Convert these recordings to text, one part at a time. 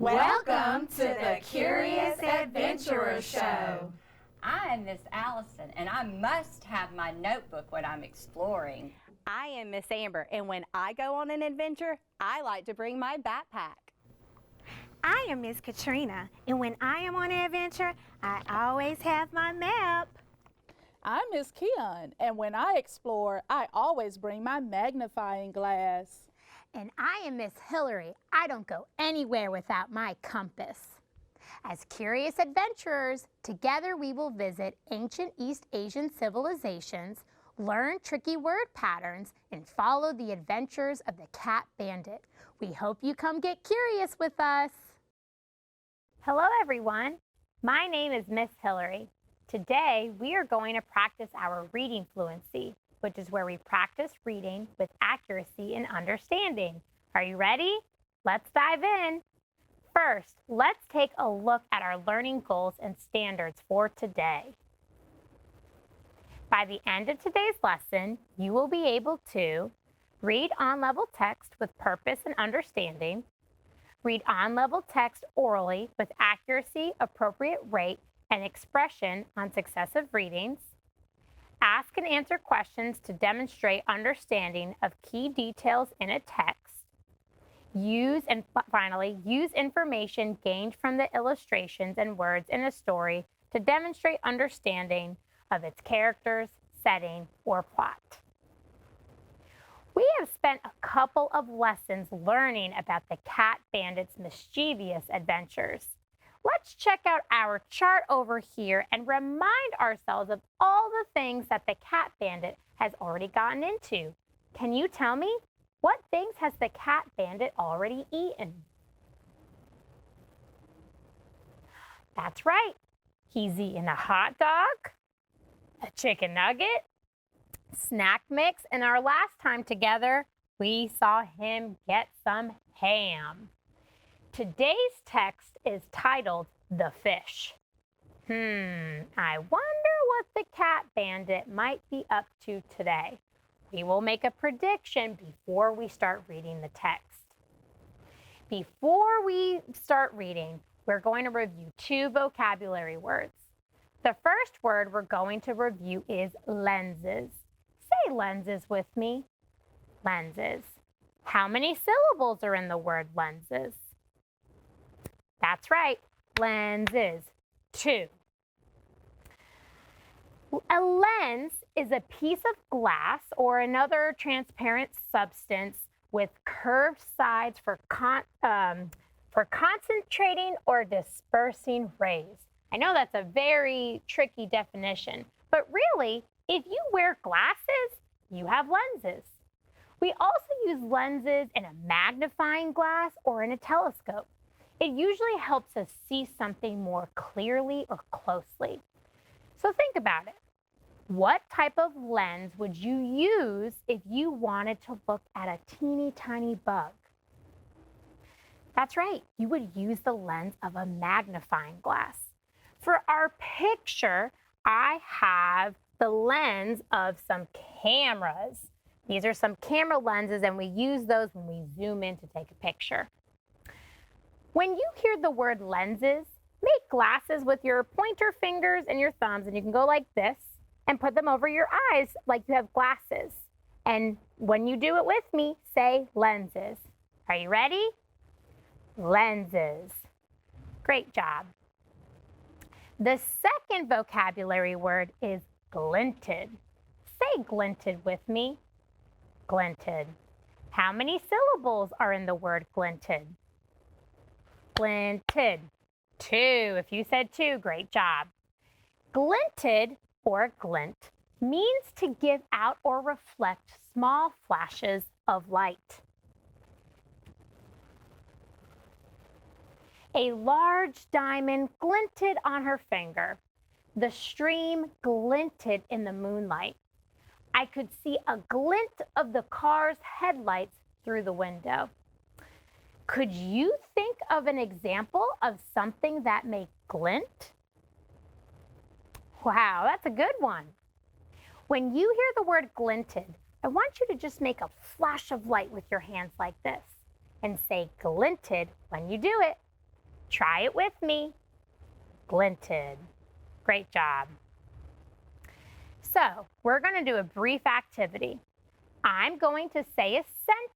Welcome to the Curious Adventurer Show. I am Miss Allison, and I must have my notebook when I'm exploring. I am Miss Amber, and when I go on an adventure, I like to bring my backpack. I am Miss Katrina, and when I am on an adventure, I always have my map. I'm Miss Keon, and when I explore, I always bring my magnifying glass. And I am Miss Hillary. I don't go anywhere without my compass. As curious adventurers, together we will visit ancient East Asian civilizations, learn tricky word patterns, and follow the adventures of the cat bandit. We hope you come get curious with us. Hello everyone, my name is Miss Hillary. Today we are going to practice our reading fluency, which is where we practice reading with accuracy and understanding. Are you ready? Let's dive in. First, let's take a look at our learning goals and standards for today. By the end of today's lesson, you will be able to read on-level text with purpose and understanding, read on-level text orally with accuracy, appropriate rate, and expression on successive readings, ask and answer questions to demonstrate understanding of key details in a text, finally, use information gained from the illustrations and words in a story to demonstrate understanding of its characters, setting, or plot. We have spent a couple of lessons learning about the cat bandit's mischievous adventures. Let's check out our chart over here and remind ourselves of all the things that the cat bandit has already gotten into. Can you tell me, what things has the cat bandit already eaten? That's right. He's eaten a hot dog, a chicken nugget, snack mix, and our last time together, we saw him get some ham. Today's text is titled The Fish. I wonder what the cat bandit might be up to today. We will make a prediction before we start reading the text. Before we start reading, we're going to review two vocabulary words. The first word we're going to review is lenses. Say lenses with me. Lenses. How many syllables are in the word lenses? That's right, lenses, 2. A lens is a piece of glass or another transparent substance with curved sides for concentrating or dispersing rays. I know that's a very tricky definition, but really, if you wear glasses, you have lenses. We also use lenses in a magnifying glass or in a telescope. It usually helps us see something more clearly or closely. So think about it. What type of lens would you use if you wanted to look at a teeny tiny bug? That's right, you would use the lens of a magnifying glass. For our picture, I have the lens of some cameras. These are some camera lenses, and we use those when we zoom in to take a picture. When you hear the word lenses, make glasses with your pointer fingers and your thumbs, and you can go like this and put them over your eyes like you have glasses. And when you do it with me, say lenses. Are you ready? Lenses. Great job. The second vocabulary word is glinted. Say glinted with me. Glinted. How many syllables are in the word glinted? Glinted. 2. If you said 2, great job. Glinted or glint means to give out or reflect small flashes of light. A large diamond glinted on her finger. The stream glinted in the moonlight. I could see a glint of the car's headlights through the window. Could you think of an example of something that may glint? Wow, that's a good one. When you hear the word glinted, I want you to just make a flash of light with your hands like this and say glinted when you do it. Try it with me. Glinted. Great job. So we're going to do a brief activity. I'm going to say a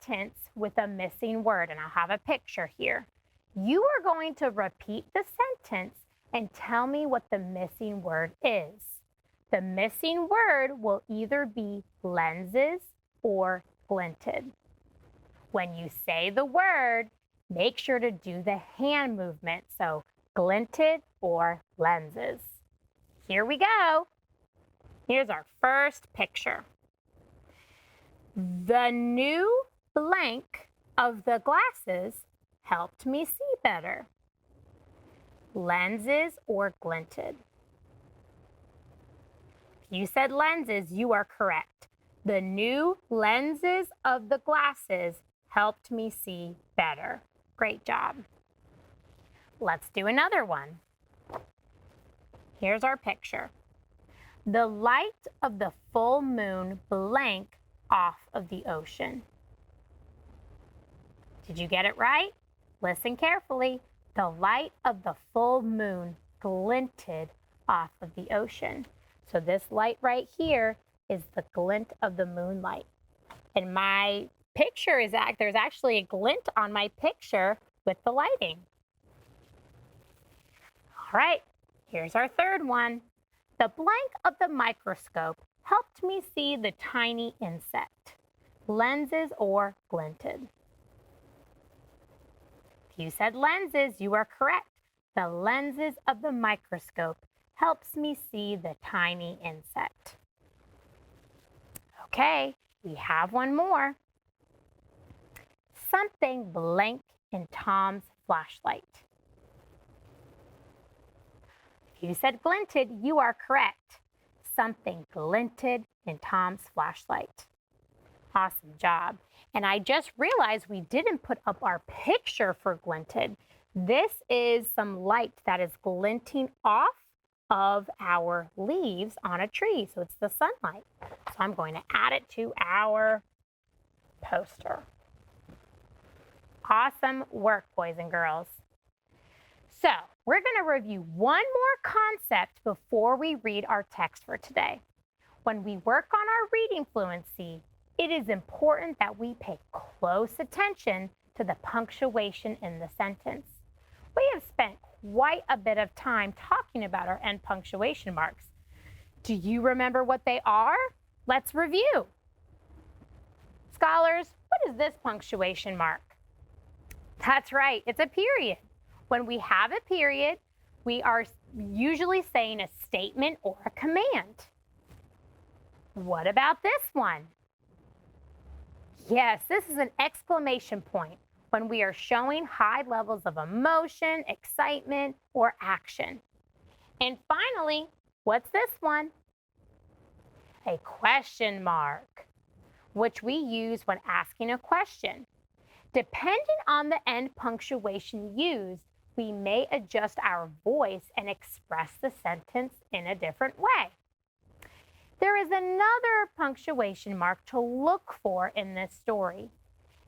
sentence with a missing word, and I'll have a picture here. You are going to repeat the sentence and tell me what the missing word is. The missing word will either be lenses or glinted. When you say the word, make sure to do the hand movement, so glinted or lenses. Here we go. Here's our first picture. The new blank of the glasses helped me see better. Lenses or glinted? If you said lenses, you are correct. The new lenses of the glasses helped me see better. Great job. Let's do another one. Here's our picture. The light of the full moon blank off of the ocean. Did you get it right? Listen carefully. The light of the full moon glinted off of the ocean. So this light right here is the glint of the moonlight. And my picture is there's actually a glint on my picture with the lighting. All right, here's our third one. The blank of the microscope helped me see the tiny insect. Lenses or glinted? If you said lenses, you are correct. The lenses of the microscope helps me see the tiny insect. Okay, we have one more. Something blank in Tom's flashlight. If you said glinted, you are correct. Something glinted in Tom's flashlight. Awesome job. And I just realized we didn't put up our picture for glinted. This is some light that is glinting off of our leaves on a tree. So it's the sunlight. So I'm going to add it to our poster. Awesome work, boys and girls. So we're going to review one more concept before we read our text for today. When we work on our reading fluency, it is important that we pay close attention to the punctuation in the sentence. We have spent quite a bit of time talking about our end punctuation marks. Do you remember what they are? Let's review. Scholars, what is this punctuation mark? That's right, it's a period. When we have a period, we are usually saying a statement or a command. What about this one? Yes, this is an exclamation point when we are showing high levels of emotion, excitement, or action. And finally, what's this one? A question mark, which we use when asking a question. Depending on the end punctuation used, we may adjust our voice and express the sentence in a different way. There is another punctuation mark to look for in this story.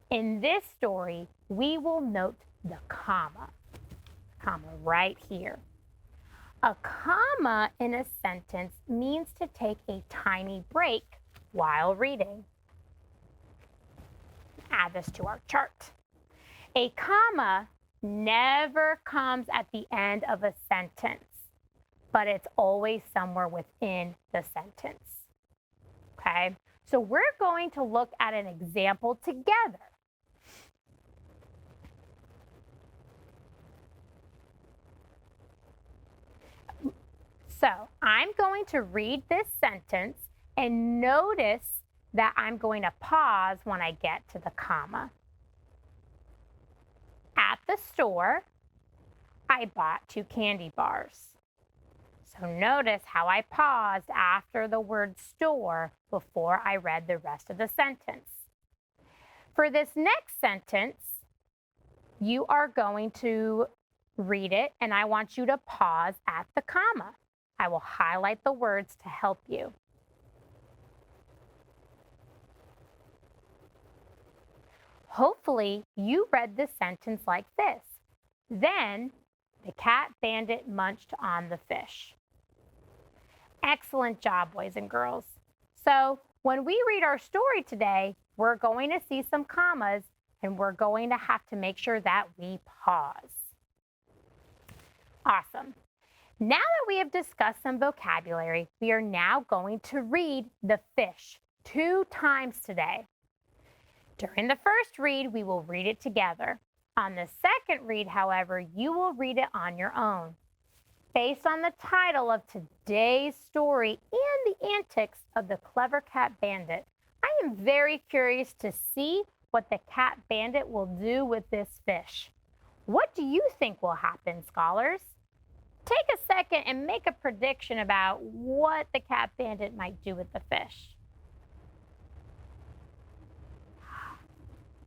In this story, we will note the comma right here. A comma in a sentence means to take a tiny break while reading. Add this to our chart. A comma never comes at the end of a sentence, but it's always somewhere within the sentence. Okay, so we're going to look at an example together. So I'm going to read this sentence and notice that I'm going to pause when I get to the comma. At the store, I bought 2 candy bars. So notice how I paused after the word store before I read the rest of the sentence. For this next sentence, you are going to read it, and I want you to pause at the comma. I will highlight the words to help you. Hopefully, you read this sentence like this. Then, The cat bandit munched on the fish. Excellent job, boys and girls. So when we read our story today, we're going to see some commas and we're going to have to make sure that we pause. Awesome. Now that we have discussed some vocabulary, we are now going to read the fish 2 times today. During the first read, we will read it together. On the second read, however, you will read it on your own. Based on the title of today's story and the antics of the clever cat bandit, I am very curious to see what the cat bandit will do with this fish. What do you think will happen, scholars? Take a second and make a prediction about what the cat bandit might do with the fish.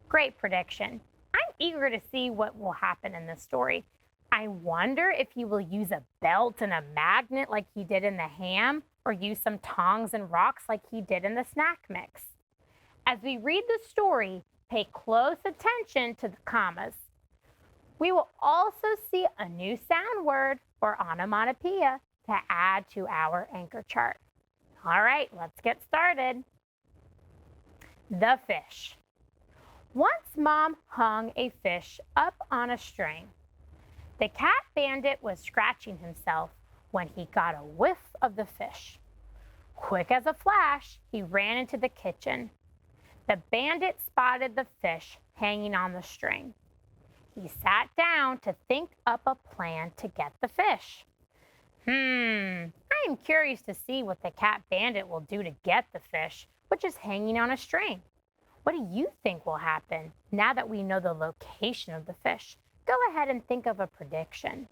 Great prediction. I'm eager to see what will happen in this story. I wonder if he will use a belt and a magnet like he did in the ham, or use some tongs and rocks like he did in the snack mix. As we read the story, pay close attention to the commas. We will also see a new sound word or onomatopoeia to add to our anchor chart. All right, let's get started. The fish. Once Mom hung a fish up on a string. The cat bandit was scratching himself when he got a whiff of the fish. Quick as a flash, he ran into the kitchen. The bandit spotted the fish hanging on the string. He sat down to think up a plan to get the fish. I am curious to see what the cat bandit will do to get the fish, which is hanging on a string. What do you think will happen now that we know the location of the fish? Go ahead and think of a prediction.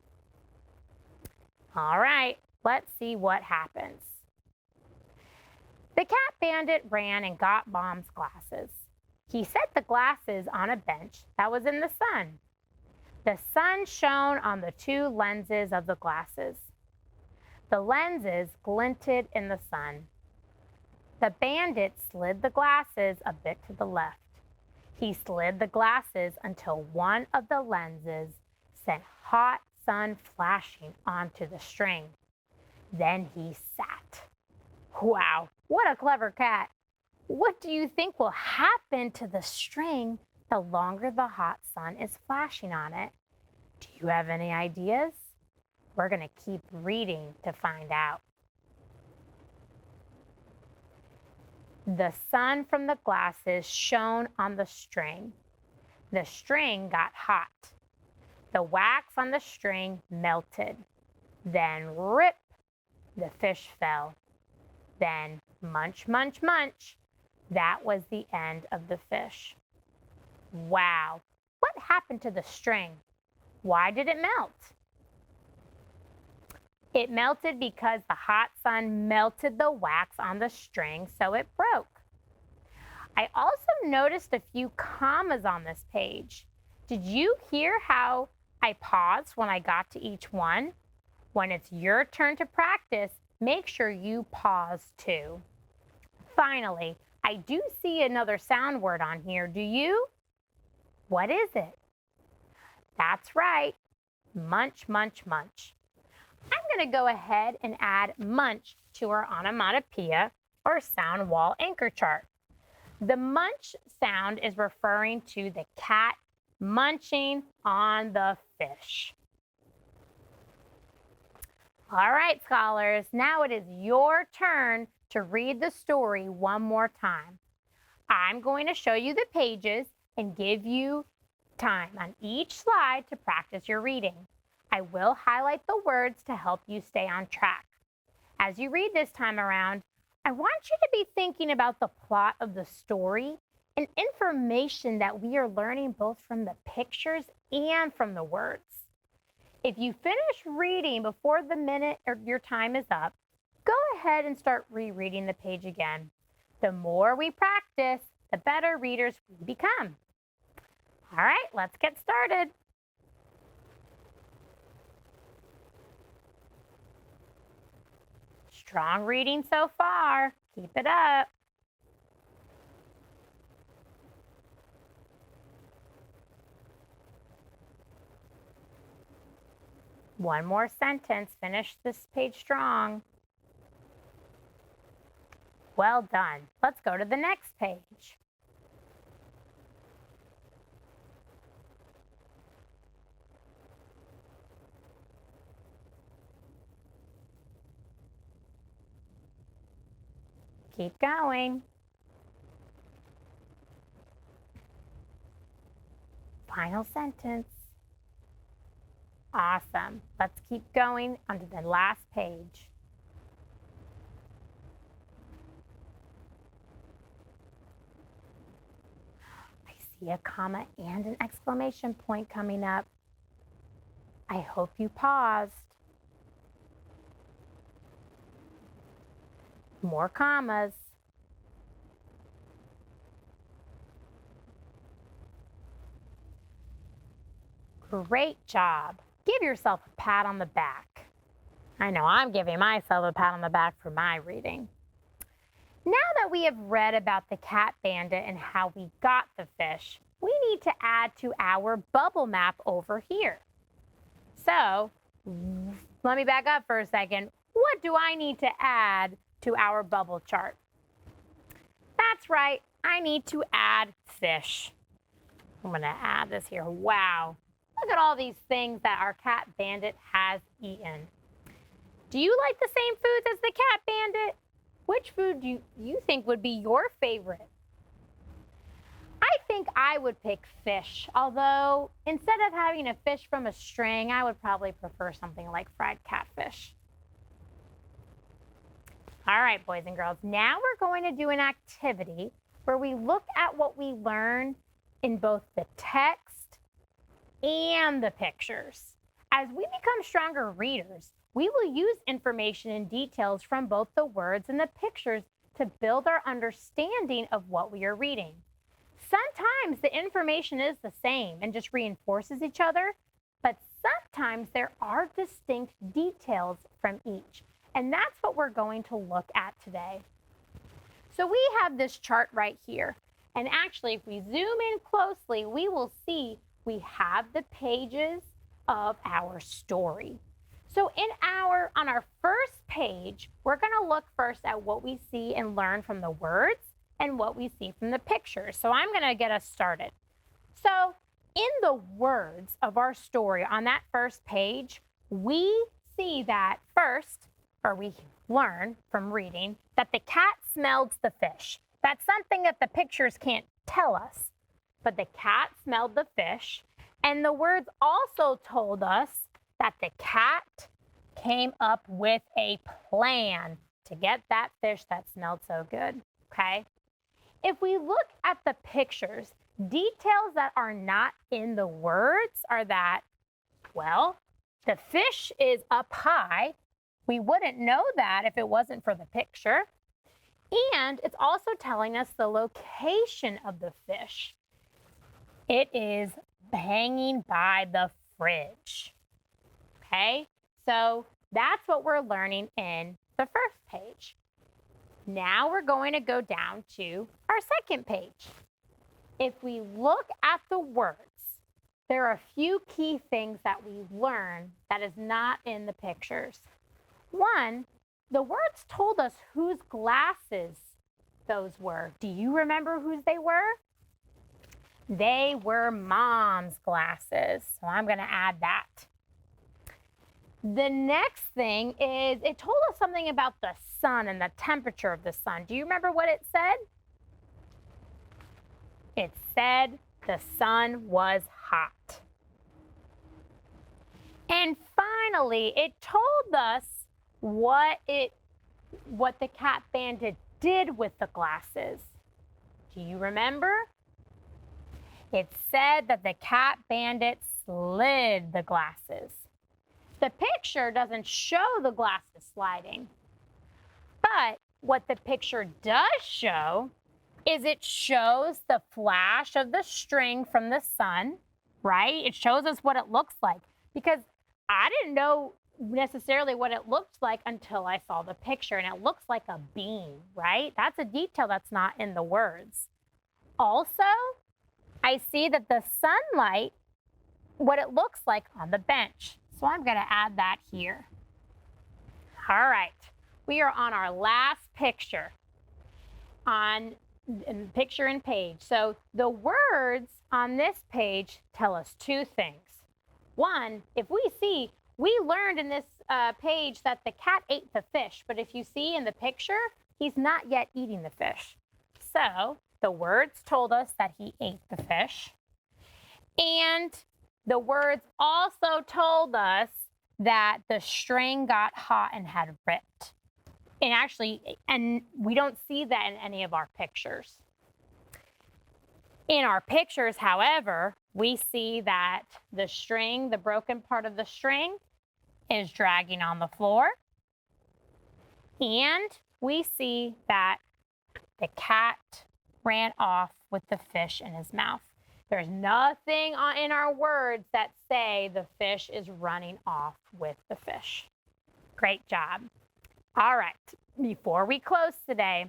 All right, let's see what happens. The cat bandit ran and got Mom's glasses. He set the glasses on a bench that was in the sun. The sun shone on the 2 lenses of the glasses. The lenses glinted in the sun. The bandit slid the glasses a bit to the left. He slid the glasses until one of the lenses sent hot sun flashing onto the string. Then he sat. Wow, what a clever cat! What do you think will happen to the string the longer the hot sun is flashing on it? Do you have any ideas? We're going to keep reading to find out. The sun from the glasses shone on the string. The string got hot. The wax on the string melted. Then rip, the fish fell. Then munch, munch, munch. That was the end of the fish. Wow, what happened to the string? Why did it melt? It melted because the hot sun melted the wax on the string, so it broke. I also noticed a few commas on this page. Did you hear how I paused when I got to each one? When it's your turn to practice, make sure you pause too. Finally, I do see another sound word on here. Do you? What is it? That's right, munch, munch, munch. I'm going to go ahead and add munch to our onomatopoeia or sound wall anchor chart. The munch sound is referring to the cat munching on the fish. All right, scholars, now it is your turn to read the story one more time. I'm going to show you the pages and give you time on each slide to practice your reading. I will highlight the words to help you stay on track. As you read this time around, I want you to be thinking about the plot of the story and information that we are learning both from the pictures and from the words. If you finish reading before the minute or your time is up, go ahead and start rereading the page again. The more we practice, the better readers we become. All right, let's get started. Strong reading so far. Keep it up. One more sentence. Finish this page strong. Well done. Let's go to the next page. Keep going. Final sentence. Awesome. Let's keep going onto the last page. I see a comma and an exclamation point coming up. I hope you paused. More commas. Great job. Give yourself a pat on the back. I know I'm giving myself a pat on the back for my reading. Now that we have read about the cat bandit and how we got the fish, we need to add to our bubble map over here. So, let me back up for a second. What do I need to add to our bubble chart? That's right, I need to add fish. I'm gonna add this here. Wow, look at all these things that our cat bandit has eaten. Do you like the same foods as the cat bandit? Which food do you think would be your favorite? I think I would pick fish, although instead of having a fish from a string, I would probably prefer something like fried catfish. All right, boys and girls, now we're going to do an activity where we look at what we learned in both the text and the pictures. As we become stronger readers, we will use information and details from both the words and the pictures to build our understanding of what we are reading. Sometimes the information is the same and just reinforces each other, but sometimes there are distinct details from each. And that's what we're going to look at today. So we have this chart right here. And actually, if we zoom in closely, we will see we have the pages of our story. So on our first page, we're going to look first at what we see and learn from the words and what we see from the pictures. So I'm going to get us started. So in the words of our story on that first page, we see that first, or we learn from reading, that the cat smelled the fish. That's something that the pictures can't tell us. But the cat smelled the fish, and the words also told us that the cat came up with a plan to get that fish that smelled so good, okay? If we look at the pictures, details that are not in the words are that, well, the fish is up high. We wouldn't know that if it wasn't for the picture. And it's also telling us the location of the fish. It is hanging by the fridge. Okay, so that's what we're learning in the first page. Now we're going to go down to our second page. If we look at the words, there are a few key things that we learn that is not in the pictures. One, the words told us whose glasses those were. Do you remember whose they were? They were Mom's glasses, so I'm going to add that. The next thing is it told us something about the sun and the temperature of the sun. Do you remember what it said? It said the sun was hot. And finally, it told us what the cat bandit did with the glasses. Do you remember? It said that the cat bandit slid the glasses. The picture doesn't show the glasses sliding, but what the picture does show is it shows the flash of the string from the sun, right? It shows us what it looks like, because I didn't know necessarily what it looked like until I saw the picture, and it looks like a beam, right? That's a detail that's not in the words. Also, I see that the sunlight, what it looks like on the bench. So I'm going to add that here. All right, we are on our last picture on picture and page. So the words on this page tell us two things. One, if we see, we learned in this page that the cat ate the fish, but if you see in the picture, he's not yet eating the fish. So the words told us that he ate the fish. And the words also told us that the string got hot and had ripped. And we don't see that in any of our pictures. In our pictures, however, we see that the string, the broken part of the string, is dragging on the floor. And we see that the cat ran off with the fish in his mouth. There's nothing in our words that say the fish is running off with the fish. Great job. All right, before we close today,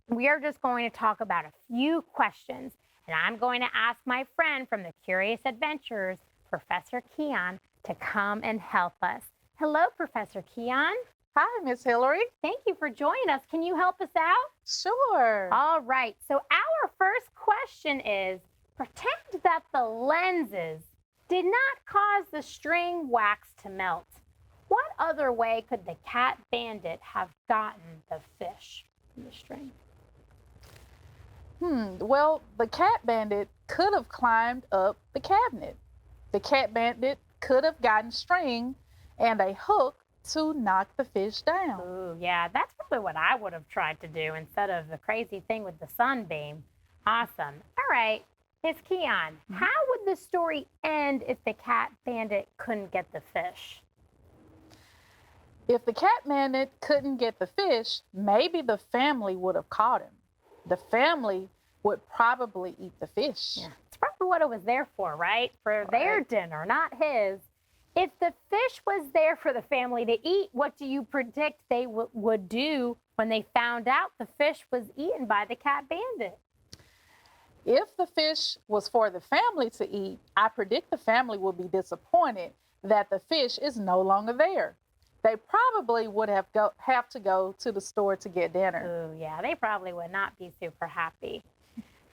we are just going to talk about a few questions, and I'm going to ask my friend from the Curious Adventures, Professor Keon, to come and help us. Hello, Professor Keon. Hi, Miss Hillary. Thank you for joining us. Can you help us out? Sure. All right, so our first question is, pretend that the lenses did not cause the string wax to melt. What other way could the cat bandit have gotten the fish from the string? Well, the cat bandit could have climbed up the cabinet. The cat bandit could have gotten string and a hook to knock the fish down. Ooh, yeah, that's probably what I would have tried to do instead of the crazy thing with the sunbeam. Awesome. All right, Miss Keon, how would the story end if the cat bandit couldn't get the fish? If the cat bandit couldn't get the fish, maybe the family would have caught him. The family would probably eat the fish. Yeah, it's probably what it was there for, right? For their dinner, not his. If the fish was there for the family to eat, what do you predict they would do when they found out the fish was eaten by the cat bandit? If the fish was for the family to eat, I predict the family will be disappointed that the fish is no longer there. They probably would have to go to the store to get dinner. Ooh, yeah, they probably would not be super happy.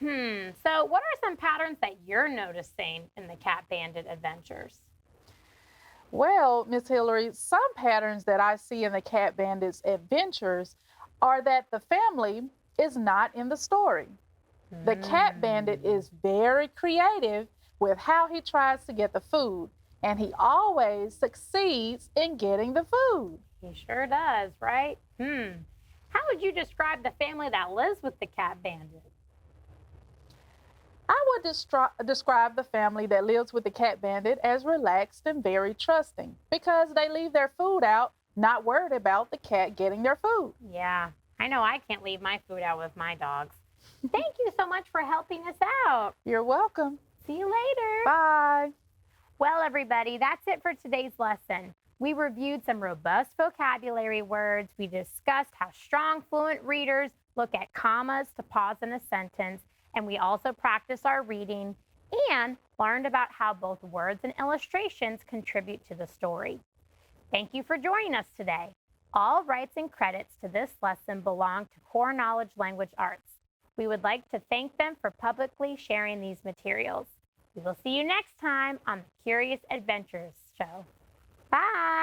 So what are some patterns that you're noticing in the cat bandit adventures? Well, Miss Hillary, some patterns that I see in the cat bandit's adventures are that the family is not in the story. The cat bandit is very creative with how he tries to get the food, and he always succeeds in getting the food. He sure does, right? How would you describe the family that lives with the cat bandit? I would describe the family that lives with the cat bandit as relaxed and very trusting because they leave their food out, not worried about the cat getting their food. Yeah, I know I can't leave my food out with my dogs. Thank you so much for helping us out. You're welcome. See you later. Bye. Well, everybody, that's it for today's lesson. We reviewed some robust vocabulary words. We discussed how strong, fluent readers look at commas to pause in a sentence. And we also practiced our reading and learned about how both words and illustrations contribute to the story. Thank you for joining us today. All rights and credits to this lesson belong to Core Knowledge Language Arts. We would like to thank them for publicly sharing these materials. We will see you next time on the Curious Adventures Show. Bye!